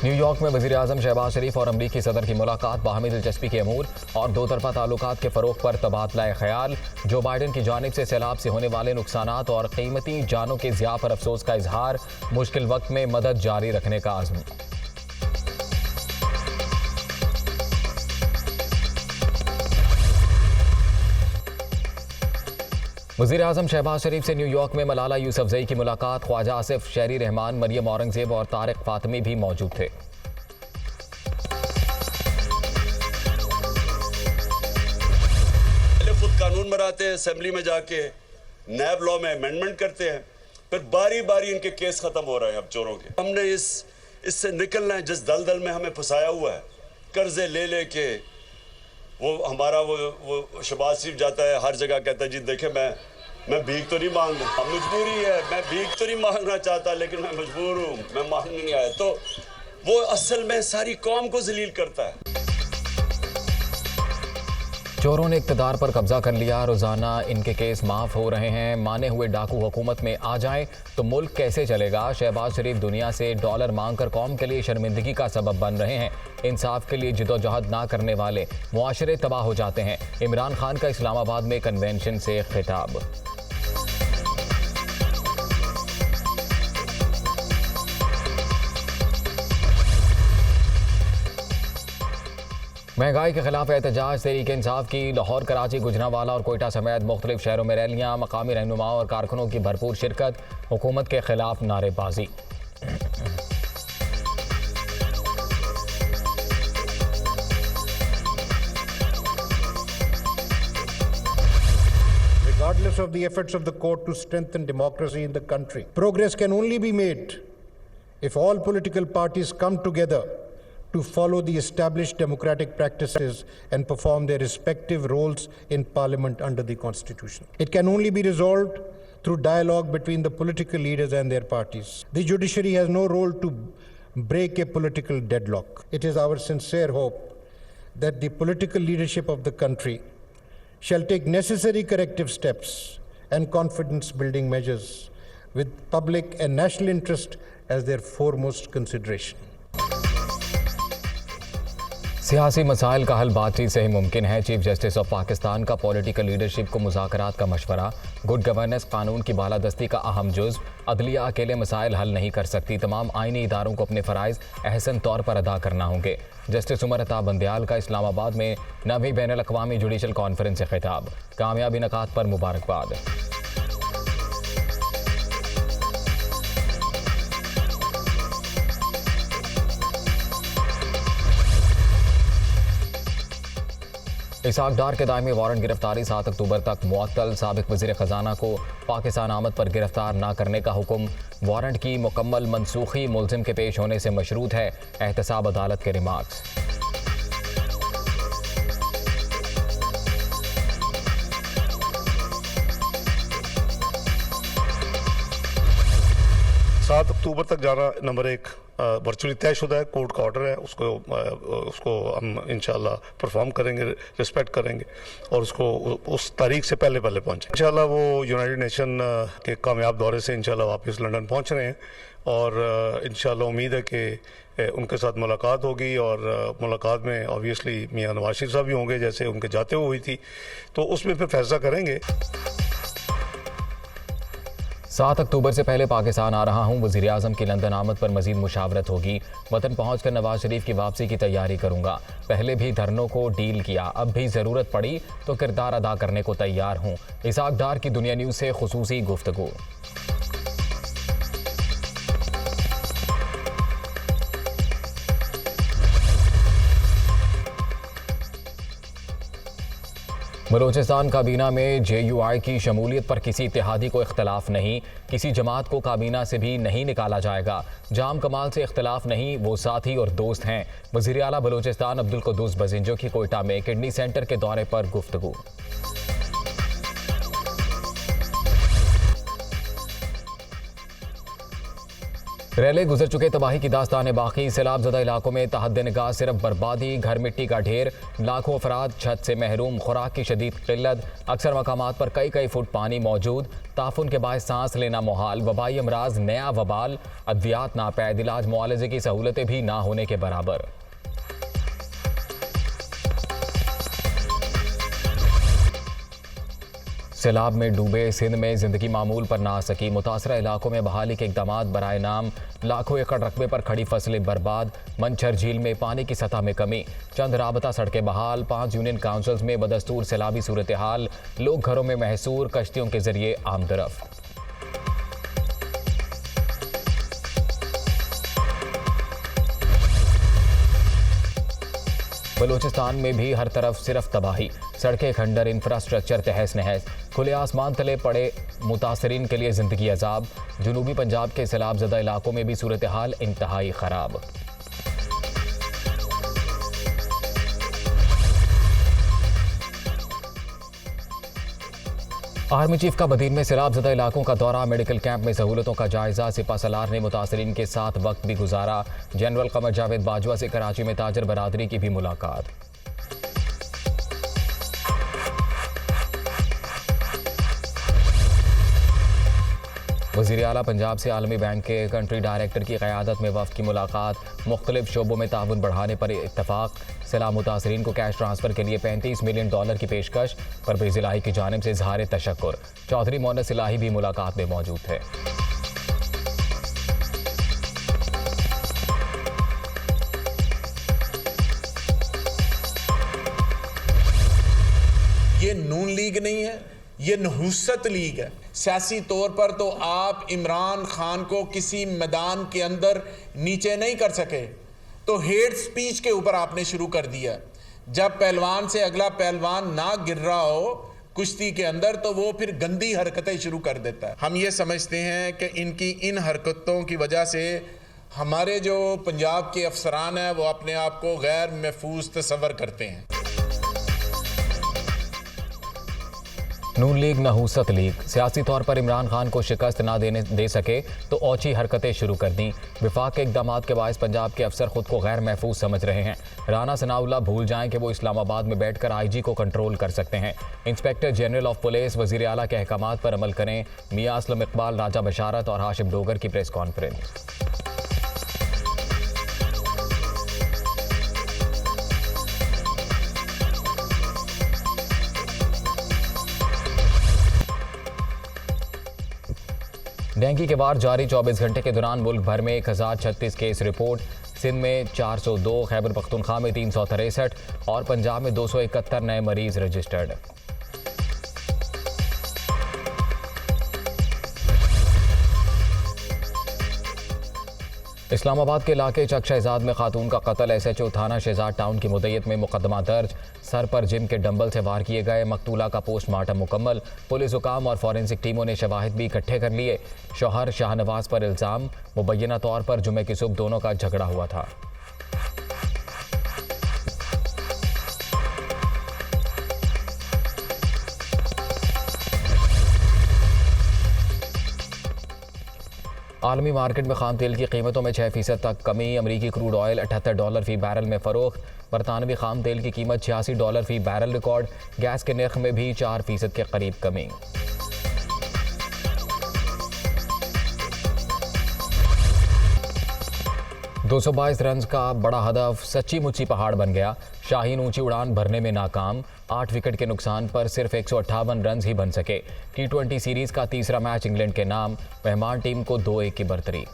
New York में वज़ीर-ए-आज़म शहबाज शरीफ और अमरीकी सदर की मुलाकात बाहमी दिलचस्पी के अमूर और दो तरफा ताल्लुकात के फ़रोग़ पर तबादला ख्याल। जो बाइडन की जानिब से सैलाब से होने वाले नुकसानात और कीमती जानों के ज़िया पर अफसोस का इजहार। मुश्किल वक्त में मदद जारी रखने का आज़म। वज़ीर-ए-आज़म शहबाज शरीफ से न्यूयॉर्क में मलाला यूसुफ़ज़ई की मुलाकात। ख्वाजा आसिफ, शहरी रहमान, मरियम औरंगज़ेब और तारिक फ़ातिमी भी मौजूद थे। खुद कानून बनाते हैं, असेंबली में जाके नैब लॉ में अमेंडमेंट करते हैं, फिर बारी बारी इनके केस खत्म हो रहे हैं अब चोरों के। हमने इससे निकलना है जिस दलदल में हमें फंसाया हुआ है, कर्जे ले लेके। वो हमारा वो शहबाज शरीफ जाता है हर जगह, कहता है जी देखे मैं भीख तो नहीं मांग रहा, मजबूरी है, मैं भीख तो नहीं मांगना चाहता लेकिन मैं मजबूर हूँ, मैं मांगने नहीं आया। तो वो असल में सारी कौम को जलील करता है। चोरों ने इक़्तिदार पर कब्जा कर लिया, रोजाना इनके केस माफ हो रहे हैं। माने हुए डाकू हुकूमत में आ जाएं तो मुल्क कैसे चलेगा। शहबाज शरीफ दुनिया से डॉलर मांगकर कौम के लिए शर्मिंदगी का सबब बन रहे हैं। इंसाफ के लिए जिदोजहद ना करने वाले मुआशरे तबाह हो जाते हैं। इमरान खान का इस्लामाबाद में कन्वेंशन से खिताब। महंगाई के खिलाफ एहतजाज तहरीक इंसाफ की। लाहौर, कराची, गुजरांवाला और कोयटा समेत मुख्तलिफ शहरों में रैलियां। मकामी रहनुमाओं और कारकुनों की भरपूर शिरकत। हुकूमत के खिलाफ नारेबाजी। Regardless of the efforts of the court to strengthen democracy in the country, progress can only be made if all political parties come together to follow the established democratic practices and perform their respective roles in Parliament under the Constitution. It can only be resolved through dialogue between the political leaders and their parties. The judiciary has no role to break a political deadlock. It is our sincere hope that the political leadership of the country shall take necessary corrective steps and confidence-building measures with public and national interest as their foremost consideration. सियासी मसाइल का हल बातचीत से ही मुमकिन है। Chief justice of Pakistan का political leadership को मुज़ाकरात का मशवरा। गुड गवर्नेंस कानून की बालादस्ती का अहम जुज़। अदलिया अकेले मसाइल हल नहीं कर सकती। तमाम आईनी इदारों को अपने फ़राइज़ अहसन तौर पर अदा करना होंगे। जस्टिस उमर अता बंदयाल का इस्लामाबाद में 9वीं बैनुल-अक़वामी जुडिशल कॉन्फ्रेंस से खिताब। कामयाबी नकात पर मुबारकबाद। इसाक डार के दायमी वारंट गिरफ्तारी 7 अक्टूबर तक मुअत्तल। साबिक वज़ीर ख़जाना को पाकिस्तान आमद पर गिरफ्तार न करने का हुक्म। वारंट की मुकम्मल मनसूखी मुल्ज़िम के पेश होने से मशरूत है। एहतसाब अदालत के रिमार्क्स। सात अक्टूबर तक जाना नंबर 1 वर्चुअली तयशुदा है। कोर्ट का ऑर्डर है, उसको हम इंशाल्लाह परफॉर्म करेंगे, रिस्पेक्ट करेंगे और उसको उस तारीख से पहले पहुँचेंगे इंशाल्लाह। वो यूनाइटेड नेशन के कामयाब दौरे से इंशाल्लाह वापस लंदन पहुँच रहे हैं और इंशाल्लाह उम्मीद है कि उनके साथ मुलाकात होगी और मुलाकात में ऑब्वियसली मियां नवाज शरीफ साहब भी होंगे जैसे उनके जाते हुए हुई थी, तो उसमें फिर फैसला करेंगे। 7 अक्टूबर से पहले पाकिस्तान आ रहा हूँ। वज़ीर-ए-आज़म की लंदन आमद पर मज़ीद मुशावरत होगी। वतन पहुँचकर नवाज शरीफ की वापसी की तैयारी करूँगा। पहले भी धरनों को डील किया, अब भी ज़रूरत पड़ी तो किरदार अदा करने को तैयार हूँ। इसाक डार की दुनिया न्यूज़ से खुसूसी गुफ्तगू। बलूचिस्तान काबीना में JUI की शमूलियत पर किसी इत्तेहादी को इख्तलाफ नहीं। किसी जमात को काबीना से भी नहीं निकाला जाएगा। जाम कमाल से इख्तलाफ नहीं, वो साथी और दोस्त हैं। वज़ीर आला बलूचिस्तान अब्दुल कुद्दूस बजिंजो की कोयटा में किडनी सेंटर के दौरे पर गुफ्तगू। रैले गुजर चुके तबाही की दास्तान बाकी। सैलाब ज़दा इलाकों में तहद निगाह सिर्फ बर्बादी, घर मिट्टी का ढेर, लाखों अफराद छत से महरूम, खुराक की शदीद किल्लत, अक्सर मकामात पर कई कई फुट पानी मौजूद, ताफुन के बायस सांस लेना मुहाल, वबाई अमराज नया वबाल, अद्वियात नापैद, इलाज मुआलजे की सहूलतें भी ना होने के बराबर। सैलाब में डूबे सिंध में जिंदगी मामूल पर ना आ सकी। मुतासरा इलाकों में बहाली के इकदाम बराए नाम, लाखों एकड़ रकबे पर खड़ी फसलें बर्बाद, मंछर झील में पानी की सतह में कमी, चंद राबता सड़कें बहाल, 5 यूनियन काउंसिल्स में बदस्तूर सैलाबी सूरत हाल, लोग घरों में महसूर, कश्तियों के जरिए आमदरफ। बलूचिस्तान में भी हर तरफ सिर्फ तबाही, सड़कें खंडर, इंफ्रास्ट्रक्चर तहस नहस, खुले आसमान तले पड़े मुतासरीन के लिए जिंदगी अजाब। जनूबी पंजाब के सैलाब ज़दा इलाकों में भी सूरत हाल इंतहाई खराब। आर्मी चीफ का बदीन में सैलाब ज़दा इलाकों का दौरा, मेडिकल कैंप में सहूलतों का जायजा, सिपा सलार ने मुतासरीन के साथ वक्त भी गुजारा। जनरल कमर जावेद बाजवा से कराची में ताजर बरादरी की भी मुलाकात। वज़ीर आला पंजाब से आलमी बैंक के कंट्री डायरेक्टर की क़यादत में वफ़द की मुलाकात, मुख्तलिफ शोबों में ताउन बढ़ाने पर इत्तफाक। सैलाब मुतासरीन को कैश ट्रांसफ़र के लिए $35 मिलियन की पेशकश। परवेज़ इलाही की जानिब से इज़हार तशक्कुर। चौधरी मोनस इलाही भी मुलाकात में मौजूद थे। ये नून लीग नहीं है, ये नहुसत लीग है। सियासी तौर पर तो आप इमरान खान को किसी मैदान के अंदर नीचे नहीं कर सके, तो हेट स्पीच के ऊपर आपने शुरू कर दिया। जब पहलवान से अगला पहलवान ना गिर रहा हो कुश्ती के अंदर, तो वो फिर गंदी हरकतें शुरू कर देता है। हम ये समझते हैं कि इनकी इन हरकतों की वजह से हमारे जो पंजाब के अफसरान हैं वो अपने आप को गैर महफूज तस्वर करते हैं। नून लीग नहूसत लीग, सियासी तौर पर इमरान खान को शिकस्त ना दे सके तो औची हरकतें शुरू कर दी। विफाक के इक़दामात के बायस पंजाब के अफसर खुद को गैर महफूज समझ रहे हैं। राना सनाउल्लाह भूल जाएं कि वो इस्लामाबाद में बैठकर IG को कंट्रोल कर सकते हैं। इंस्पेक्टर जनरल ऑफ पुलिस वज़ीर आला के अहकामात पर अमल करें। मियां असलम इकबाल, राजा बशारत और हाशिम डोगर की प्रेस कॉन्फ्रेंस। डेंगू के वार जारी, 24 घंटे के दौरान मुल्क भर में 1036 केस रिपोर्ट। सिंध में 402, खैबर पख्तूनख्वा में 363 और पंजाब में 271 नए मरीज रजिस्टर्ड। इस्लामाबाद के इलाके चक शहजाद में खातून का कत्ल, SHO थाना शहजाद टाउन की मुद्दत में मुकदमा दर्ज। सर पर जिम के डंबल से वार किए गए, मकतूला का पोस्टमार्टम मुकम्मल। पुलिस हुकाम और फॉरेंसिक टीमों ने शवाहिद भी इकट्ठे कर लिए। शौहर शाहनवाज पर इल्ज़ाम, मुबैना तौर पर जुमे की सुबह दोनों का झगड़ा हुआ था। आलमी मार्केट में खाम तेल की कीमतों में 6% तक कमी। अमरीकी क्रूड ऑयल $78 फी बैरल में फ़रोख्त। बरतानवी खाम तेल की कीमत $86 फी बैरल रिकॉर्ड। गैस के नर्ख में भी 4% के करीब कमी। $222 रन का बड़ा हदफ सच्ची मुच्ची पहाड़ बन गया। शाहीन ऊंची उड़ान भरने में नाकाम। 8 विकेट के नुकसान पर सिर्फ 158 रन ही बन सके। T20 सीरीज का तीसरा मैच इंग्लैंड के नाम, मेहमान टीम को 2-1 की बरतरी।